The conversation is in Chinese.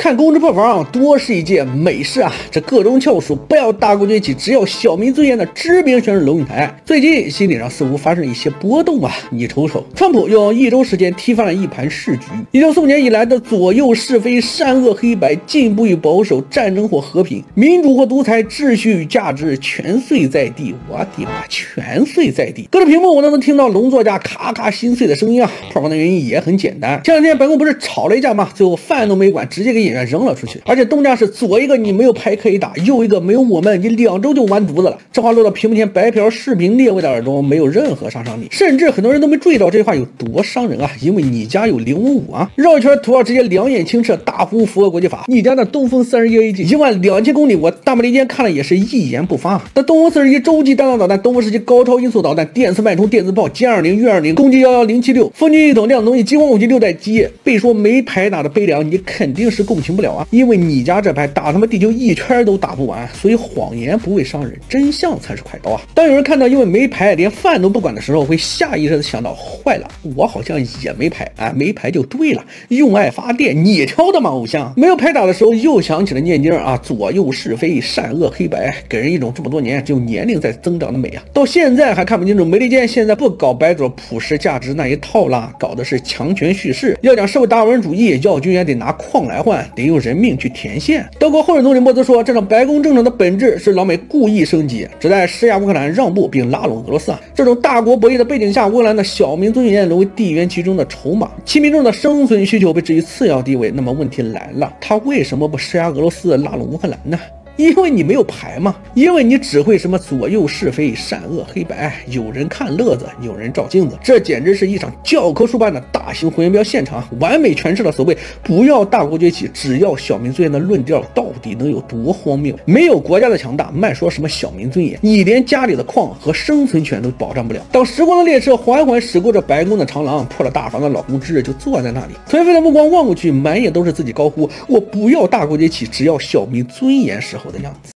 看公知破防多是一件美事啊！这各种翘楚，不要大国崛起，只要小民尊严的知名选手龙应台，最近心理上似乎发生了一些波动啊！你瞅瞅，川普用1周时间踢翻了一盘市局，1945年以来的左右是非、善恶黑白、进步与保守、战争或和平、民主或独裁、秩序与价值全碎在地！我的妈，全碎在地！隔着屏幕我都能听到龙作家咔咔心碎的声音啊！破防的原因也很简单，前两天白宫不是吵了一架吗？最后饭都没管，直接给演员扔了出去，而且东家是左一个你没有牌可以打，右一个没有我们，你2周就完犊子了。这话落到屏幕前白嫖视频列位的耳中，没有任何杀伤力，甚至很多人都没注意到这话有多伤人啊！因为你家有055啊，绕一圈土豪直接两眼清澈，大呼符合国际法。你家的东风31AG12000公里，我大不列颠看了也是一言不发。那东风41洲际弹道导弹、东风17高超音速导弹、电磁脉冲、电磁炮、歼20、运20、攻击11076、风军系统、量子动力、激光武器6代机，被说没牌打的悲凉，你肯定是共情不了啊！因为你家这牌打他妈地球一圈都打不完，所以谎言不会伤人，真相才是快刀啊！当有人看到因为没牌连饭都不管的时候，会下意识的想到，坏了，我好像也没牌啊，没牌就对了，用爱发电，你挑的吗？偶像没有牌打的时候，又想起了念经啊，左右是非，善恶黑白，给人一种这么多年只有年龄在增长的美啊！到现在还看不清楚，美利坚现在不搞白左普世价值那一套啦，搞的是强权叙事，要讲社会达尔文主义，要军援得拿矿来换，得用人命去填线。德国后任总理莫兹说，这场白宫政策的本质是老美故意升级，旨在施压乌克兰让步并拉拢俄罗斯啊！这种大国博弈的背景下，乌克兰的小民尊严沦为地缘其中的筹码，其民众的生存需求被置于次要地位。那么问题来了，他为什么不施压俄罗斯拉拢乌克兰呢？因为你没有牌嘛，因为你只会什么左右是非、善恶黑白，有人看乐子，有人照镜子，这简直是一场教科书般的大型混元标现场，完美诠释了所谓不要大国崛起，只要小民尊严的论调到底能有多荒谬。没有国家的强大，慢说什么小民尊严，你连家里的矿和生存权都保障不了。当时光的列车缓缓驶过这白宫的长廊，破了大防的老公知就坐在那里，颓废的目光望过去，满眼都是自己高呼我不要大国崛起，只要小民尊严时候的样子。